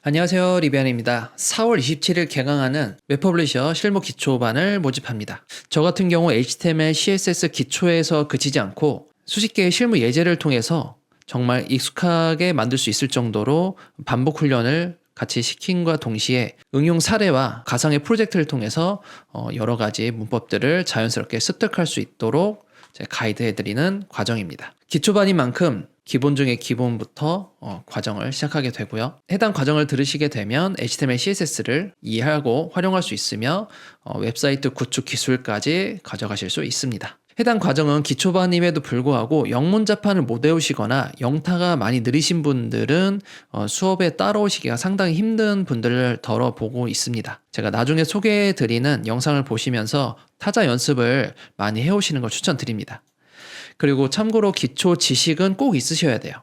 안녕하세요, 리비안입니다. 4월 27일 개강하는 웹퍼블리셔 실무 기초반을 모집합니다. 저 같은 경우 HTML, CSS 기초에서 그치지 않고 수십 개의 실무 예제를 통해서 정말 익숙하게 만들 수 있을 정도로 반복 훈련을 같이 시킨과 동시에 응용 사례와 가상의 프로젝트를 통해서 여러 가지 문법들을 자연스럽게 습득할 수 있도록 가이드해드리는 과정입니다. 기초반인 만큼 기본 중에 기본부터 과정을 시작하게 되고요. 해당 과정을 들으시게 되면 HTML, CSS를 이해하고 활용할 수 있으며 웹사이트 구축 기술까지 가져가실 수 있습니다. 해당 과정은 기초반임에도 불구하고 영문자판을 못 외우시거나 영타가 많이 느리신 분들은 수업에 따라오시기가 상당히 힘든 분들을 덜어 보고 있습니다. 제가 나중에 소개해드리는 영상을 보시면서 타자 연습을 많이 해오시는 걸 추천드립니다. 그리고 참고로 기초 지식은 꼭 있으셔야 돼요.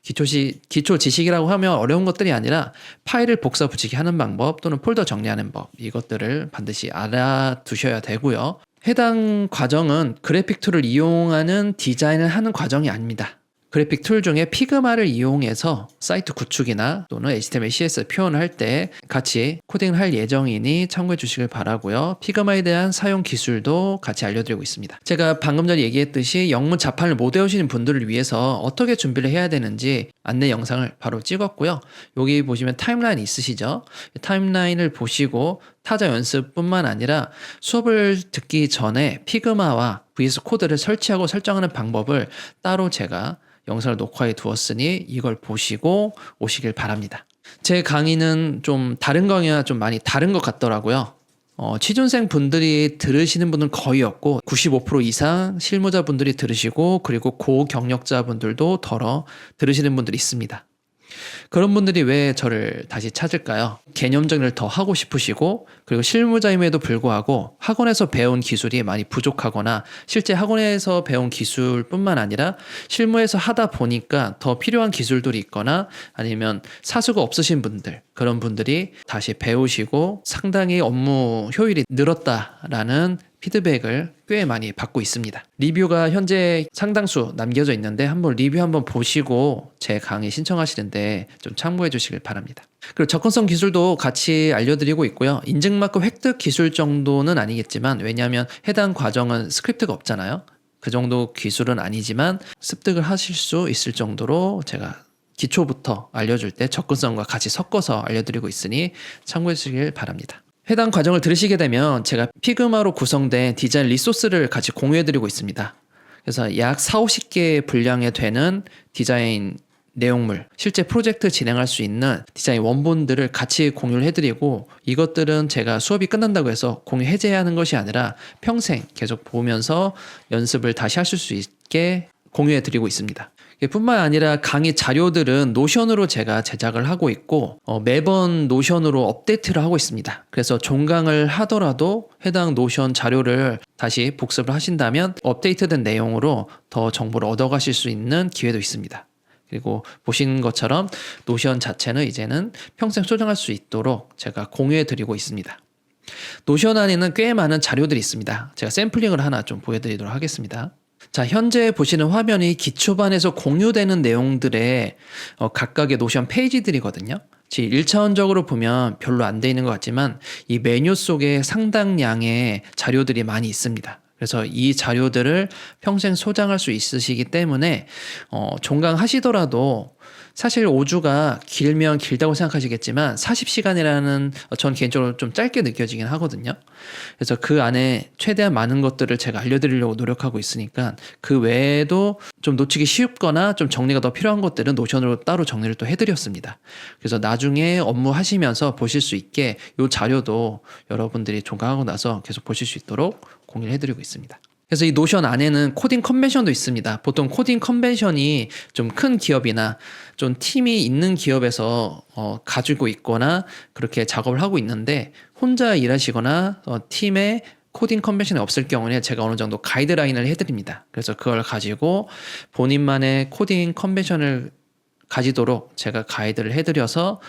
기초 지식이라고 하면 어려운 것들이 아니라 파일을 복사 붙이기 하는 방법 또는 폴더 정리하는 법, 이것들을 반드시 알아두셔야 되고요. 해당 과정은 그래픽 툴을 이용하는 디자인을 하는 과정이 아닙니다. 그래픽 툴 중에 피그마를 이용해서 사이트 구축이나 또는 HTML, CSS 표현을 할 때 같이 코딩을 할 예정이니 참고해 주시길 바라고요. 피그마에 대한 사용 기술도 같이 알려드리고 있습니다. 제가 방금 전에 얘기했듯이 영문 자판을 못 외우시는 분들을 위해서 어떻게 준비를 해야 되는지 안내 영상을 바로 찍었고요. 여기 보시면 타임라인 있으시죠? 타임라인을 보시고 타자 연습뿐만 아니라 수업을 듣기 전에 피그마와 VS 코드를 설치하고 설정하는 방법을 따로 제가 영상을 녹화해 두었으니 이걸 보시고 오시길 바랍니다. 제 강의는 좀 다른 강의와 좀 많이 다른 것 같더라고요. 취준생 분들이 들으시는 분은 거의 없고 95% 이상 실무자 분들이 들으시고 그리고 고경력자 분들도 덜어 들으시는 분들이 있습니다. 그런 분들이 왜 저를 다시 찾을까요? 개념 정리를 더 하고 싶으시고 그리고 실무자임에도 불구하고 학원에서 배운 기술이 많이 부족하거나 실제 학원에서 배운 기술뿐만 아니라 실무에서 하다 보니까 더 필요한 기술들이 있거나 아니면 사수가 없으신 분들, 그런 분들이 다시 배우시고 상당히 업무 효율이 늘었다라는 피드백을 꽤 많이 받고 있습니다. 리뷰가 현재 상당수 남겨져 있는데 한번 리뷰 한번 보시고 제 강의 신청하시는데 좀 참고해 주시길 바랍니다. 그리고 접근성 기술도 같이 알려드리고 있고요. 인증마크 획득 기술 정도는 아니겠지만 왜냐하면 해당 과정은 스크립트가 없잖아요. 그 정도 기술은 아니지만 습득을 하실 수 있을 정도로 제가 기초부터 알려줄 때 접근성과 같이 섞어서 알려드리고 있으니 참고해 주시길 바랍니다. 해당 과정을 들으시게 되면 제가 피그마로 구성된 디자인 리소스를 같이 공유해드리고 있습니다. 그래서 약 40-50개 분량에 되는 디자인 내용물, 실제 프로젝트 진행할 수 있는 디자인 원본들을 같이 공유를 해드리고 이것들은 제가 수업이 끝난다고 해서 공유 해제하는 것이 아니라 평생 계속 보면서 연습을 다시 하실 수 있게 공유해드리고 있습니다. 뿐만 아니라 강의 자료들은 노션으로 제가 제작을 하고 있고 매번 노션으로 업데이트를 하고 있습니다. 그래서 종강을 하더라도 해당 노션 자료를 다시 복습을 하신다면 업데이트된 내용으로 더 정보를 얻어가실 수 있는 기회도 있습니다. 그리고 보신 것처럼 노션 자체는 이제는 평생 소장할 수 있도록 제가 공유해 드리고 있습니다. 노션 안에는 꽤 많은 자료들이 있습니다. 제가 샘플링을 하나 좀 보여드리도록 하겠습니다. 자, 현재 보시는 화면이 기초반에서 공유되는 내용들의 각각의 노션 페이지들이거든요. 1차원적으로 보면 별로 안 돼 있는 것 같지만 이 메뉴 속에 상당량의 자료들이 많이 있습니다. 그래서 이 자료들을 평생 소장할 수 있으시기 때문에 종강하시더라도 사실 5주가 길면 길다고 생각하시겠지만 40시간이라는 전 개인적으로 좀 짧게 느껴지긴 하거든요. 그래서 그 안에 최대한 많은 것들을 제가 알려드리려고 노력하고 있으니까 그 외에도 좀 놓치기 쉽거나 좀 정리가 더 필요한 것들은 노션으로 따로 정리를 또 해드렸습니다. 그래서 나중에 업무 하시면서 보실 수 있게 이 자료도 여러분들이 종강하고 나서 계속 보실 수 있도록 공유를 해드리고 있습니다. 그래서 이 노션 안에는 코딩 컨벤션도 있습니다. 보통 코딩 컨벤션이 좀 큰 기업이나 좀 팀이 있는 기업에서 가지고 있거나 그렇게 작업을 하고 있는데 혼자 일하시거나 팀에 코딩 컨벤션이 없을 경우에 제가 어느 정도 가이드라인을 해드립니다. 그래서 그걸 가지고 본인만의 코딩 컨벤션을 가지도록 제가 가이드를 해드려서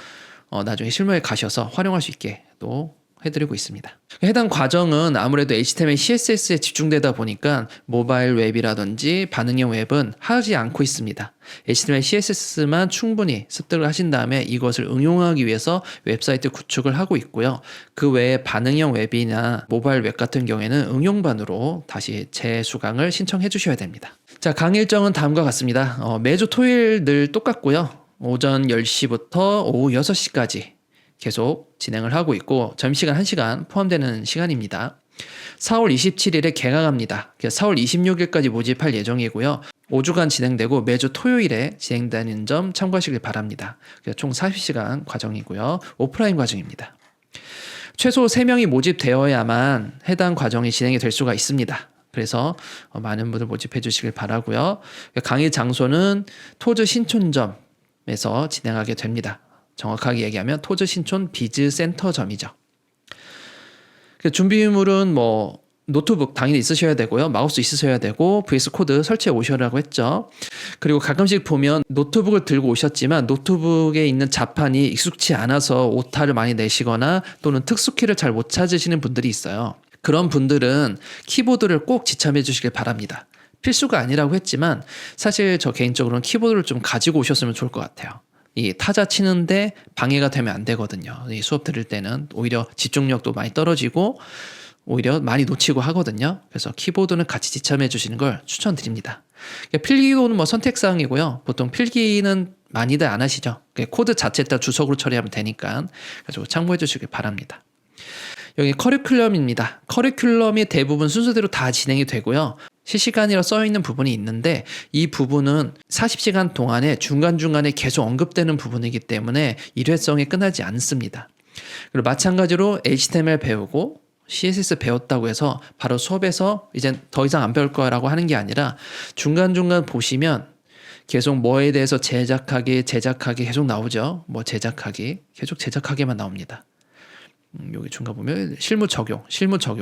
나중에 실무에 가셔서 활용할 수 있게 또 해드리고 있습니다. 해당 과정은 아무래도 HTML, CSS에 집중되다 보니까 모바일 웹이라든지 반응형 웹은 하지 않고 있습니다. HTML, CSS만 충분히 습득을 하신 다음에 이것을 응용하기 위해서 웹사이트 구축을 하고 있고요. 그 외에 반응형 웹이나 모바일 웹 같은 경우에는 응용반으로 다시 재수강을 신청해 주셔야 됩니다. 자, 강의 일정은 다음과 같습니다. 매주 토요일 늘 똑같고요. 오전 10시부터 오후 6시까지 계속 진행을 하고 있고 점심시간 1시간 포함되는 시간입니다. 4월 27일에 개강합니다. 4월 26일까지 모집할 예정이고요. 5주간 진행되고 매주 토요일에 진행되는 점 참고하시길 바랍니다. 총 40시간 과정이고요. 오프라인 과정입니다. 최소 3명이 모집되어야만 해당 과정이 진행이 될 수가 있습니다. 그래서 많은 분들 모집해 주시길 바라고요. 강의 장소는 토즈 신촌점에서 진행하게 됩니다. 정확하게 얘기하면 토즈 신촌 비즈센터점이죠. 준비물은 노트북 당연히 있으셔야 되고요. 마우스 있으셔야 되고 VS 코드 설치해 오셔라고 했죠. 그리고 가끔씩 보면 노트북을 들고 오셨지만 노트북에 있는 자판이 익숙치 않아서 오타를 많이 내시거나 또는 특수키를 잘 못 찾으시는 분들이 있어요. 그런 분들은 키보드를 꼭 지참해 주시길 바랍니다. 필수가 아니라고 했지만 사실 저 개인적으로는 키보드를 좀 가지고 오셨으면 좋을 것 같아요. 이 타자 치는데 방해가 되면 안 되거든요. 이 수업 들을 때는 오히려 집중력도 많이 떨어지고 오히려 많이 놓치고 하거든요. 그래서 키보드는 같이 지참해 주시는 걸 추천드립니다. 필기도는 선택사항이고요. 보통 필기는 많이들 안 하시죠. 코드 자체 다 주석으로 처리하면 되니까 그래서 참고해 주시길 바랍니다. 여기 커리큘럼입니다. 커리큘럼이 대부분 순서대로 다 진행이 되고요. 실시간이라 써있는 부분이 있는데 이 부분은 40시간 동안에 중간중간에 계속 언급되는 부분이기 때문에 일회성이 끝나지 않습니다. 그리고 마찬가지로 HTML 배우고 CSS 배웠다고 해서 바로 수업에서 이제 더 이상 안 배울 거라고 하는 게 아니라 중간중간 보시면 계속 뭐에 대해서 제작하기 계속 나오죠. 계속 제작하기만 나옵니다. 여기 중간 보면 실무 적용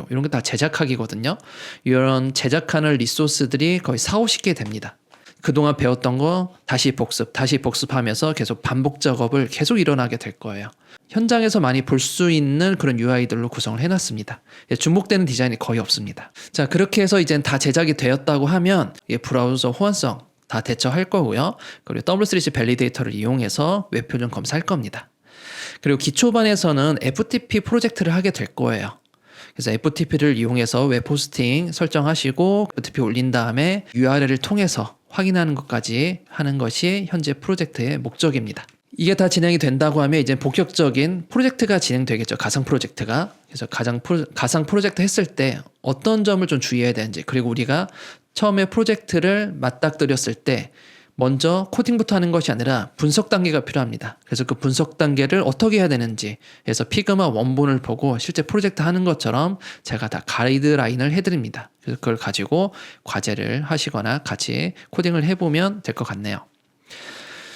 이런 게 다 제작하기거든요. 이런 제작하는 리소스들이 거의 4-50개 됩니다. 그동안 배웠던 거 다시 복습하면서 계속 반복 작업을 계속 일어나게 될 거예요. 현장에서 많이 볼 수 있는 그런 UI들로 구성을 해놨습니다. 중복되는 디자인이 거의 없습니다. 자, 그렇게 해서 이젠 다 제작이 되었다고 하면 브라우저 호환성 다 대처할 거고요. 그리고 W3C 밸리데이터를 이용해서 웹 표준 검사할 겁니다. 그리고 기초반에서는 FTP 프로젝트를 하게 될 거예요. 그래서 FTP를 이용해서 웹 호스팅 설정하시고 FTP 올린 다음에 URL을 통해서 확인하는 것까지 하는 것이 현재 프로젝트의 목적입니다. 이게 다 진행이 된다고 하면 이제 본격적인 프로젝트가 진행되겠죠. 가상 프로젝트가. 그래서 가상 프로젝트 했을 때 어떤 점을 좀 주의해야 되는지, 그리고 우리가 처음에 프로젝트를 맞닥뜨렸을 때 먼저 코딩부터 하는 것이 아니라 분석 단계가 필요합니다. 그래서 그 분석 단계를 어떻게 해야 되는지 해서 피그마 원본을 보고 실제 프로젝트 하는 것처럼 제가 다 가이드라인을 해드립니다. 그래서 그걸 가지고 과제를 하시거나 같이 코딩을 해보면 될 것 같네요.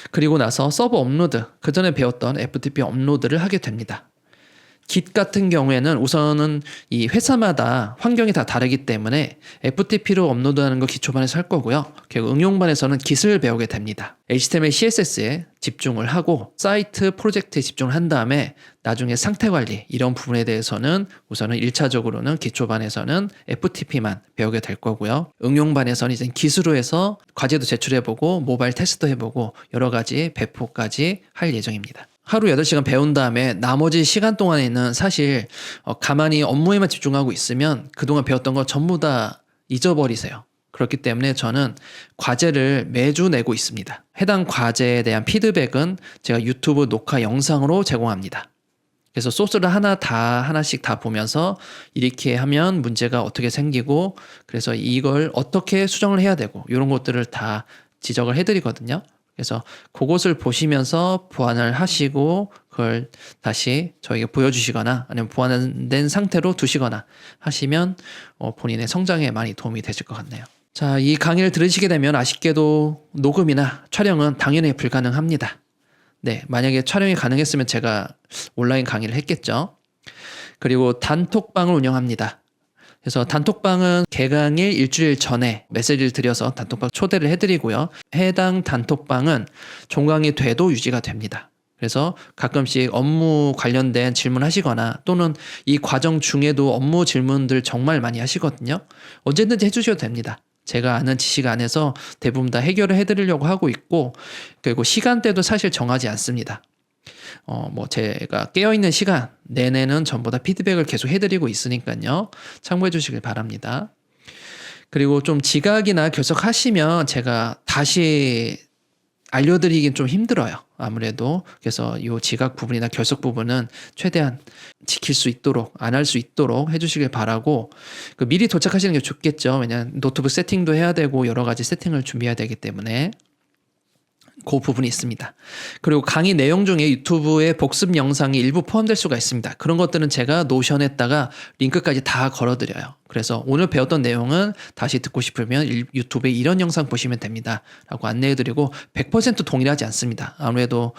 그리고 나서 서버 업로드, 그 전에 배웠던 FTP 업로드를 하게 됩니다. Git 같은 경우에는 우선은 이 회사마다 환경이 다 다르기 때문에 FTP로 업로드하는 거 기초반에서 할 거고요. 그리고 응용반에서는 Git을 배우게 됩니다. HTML, CSS에 집중을 하고 사이트 프로젝트에 집중을 한 다음에 나중에 상태 관리 이런 부분에 대해서는 우선은 1차적으로는 기초반에서는 FTP만 배우게 될 거고요. 응용반에서는 이제 Git으로 해서 과제도 제출해보고 모바일 테스트도 해보고 여러 가지 배포까지 할 예정입니다. 하루 8시간 배운 다음에 나머지 시간 동안에는 사실 가만히 업무에만 집중하고 있으면 그동안 배웠던 거 전부 다 잊어버리세요. 그렇기 때문에 저는 과제를 매주 내고 있습니다. 해당 과제에 대한 피드백은 제가 유튜브 녹화 영상으로 제공합니다. 그래서 소스를 하나씩 다 보면서 이렇게 하면 문제가 어떻게 생기고 그래서 이걸 어떻게 수정을 해야 되고 이런 것들을 다 지적을 해드리거든요. 그래서 그것을 보시면서 보완을 하시고 그걸 다시 저에게 보여주시거나 아니면 보완된 상태로 두시거나 하시면 본인의 성장에 많이 도움이 되실 것 같네요. 자, 이 강의를 들으시게 되면 아쉽게도 녹음이나 촬영은 당연히 불가능합니다. 네, 만약에 촬영이 가능했으면 제가 온라인 강의를 했겠죠. 그리고 단톡방을 운영합니다. 그래서 단톡방은 개강일 일주일 전에 메시지를 드려서 단톡방 초대를 해드리고요. 해당 단톡방은 종강이 돼도 유지가 됩니다. 그래서 가끔씩 업무 관련된 질문하시거나 또는 이 과정 중에도 업무 질문들 정말 많이 하시거든요. 언제든지 해주셔도 됩니다. 제가 아는 지식 안에서 대부분 다 해결을 해드리려고 하고 있고, 그리고 시간대도 사실 정하지 않습니다. 뭐 제가 깨어있는 시간 내내는 전부 다 피드백을 계속 해드리고 있으니까요. 참고해 주시길 바랍니다. 그리고 좀 지각이나 결석하시면 제가 다시 알려드리긴 좀 힘들어요. 아무래도. 그래서 이 지각 부분이나 결석 부분은 최대한 지킬 수 있도록, 안 할 수 있도록 해주시길 바라고, 미리 도착하시는 게 좋겠죠. 왜냐하면 노트북 세팅도 해야 되고 여러 가지 세팅을 준비해야 되기 때문에. 그 부분이 있습니다. 그리고 강의 내용 중에 유튜브에 복습 영상이 일부 포함될 수가 있습니다. 그런 것들은 제가 노션에다가 링크까지 다 걸어드려요. 그래서 오늘 배웠던 내용은 다시 듣고 싶으면 유튜브에 이런 영상 보시면 됩니다 라고 안내해드리고 100% 동일하지 않습니다. 아무래도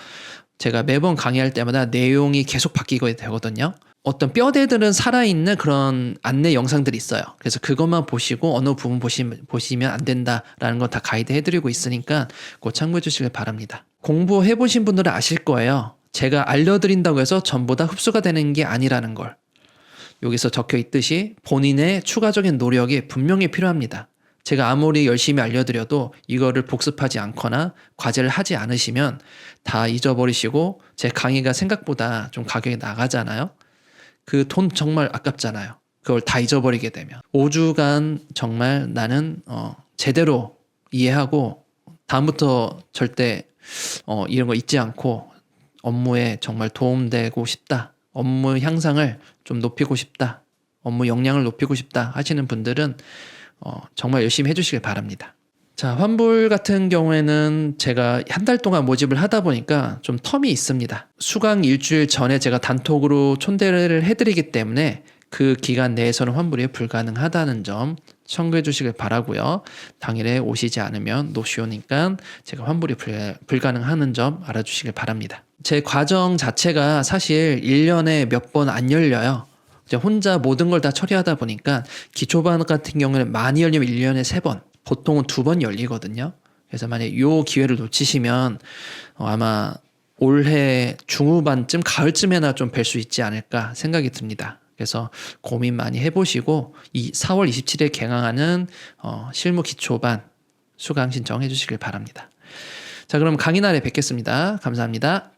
제가 매번 강의할 때마다 내용이 계속 바뀌게 되거든요. 어떤 뼈대들은 살아있는 그런 안내 영상들이 있어요. 그래서 그것만 보시고 어느 부분 보시면 안 된다라는 거 다 가이드 해드리고 있으니까 꼭 참고해 주시길 바랍니다. 공부해 보신 분들은 아실 거예요. 제가 알려드린다고 해서 전부 다 흡수가 되는 게 아니라는 걸. 여기서 적혀 있듯이 본인의 추가적인 노력이 분명히 필요합니다. 제가 아무리 열심히 알려드려도 이거를 복습하지 않거나 과제를 하지 않으시면 다 잊어버리시고 제 강의가 생각보다 좀 가격이 나가잖아요. 그 돈 정말 아깝잖아요. 그걸 다 잊어버리게 되면 5주간 정말 나는 제대로 이해하고 다음부터 절대 이런 거 잊지 않고 업무에 정말 도움되고 싶다. 업무 향상을 좀 높이고 싶다. 업무 역량을 높이고 싶다 하시는 분들은 정말 열심히 해주시길 바랍니다. 자, 환불 같은 경우에는 제가 한 달 동안 모집을 하다 보니까 좀 텀이 있습니다. 수강 일주일 전에 제가 단톡으로 촌대를 해드리기 때문에 그 기간 내에서는 환불이 불가능하다는 점 참고해 주시길 바라고요. 당일에 오시지 않으면 노쇼니까 제가 환불이 불가능하는 점 알아주시길 바랍니다. 제 과정 자체가 사실 1년에 몇 번 안 열려요. 혼자 모든 걸 다 처리하다 보니까 기초반 같은 경우는 많이 열리면 1년에 3번, 보통은 2번 열리거든요. 그래서 만약에 이 기회를 놓치시면 아마 올해 중후반쯤 가을쯤에나 좀 뵐 수 있지 않을까 생각이 듭니다. 그래서 고민 많이 해보시고 이 4월 27일에 개강하는 실무 기초반 수강 신청해 주시길 바랍니다. 자, 그럼 강의 날에 뵙겠습니다. 감사합니다.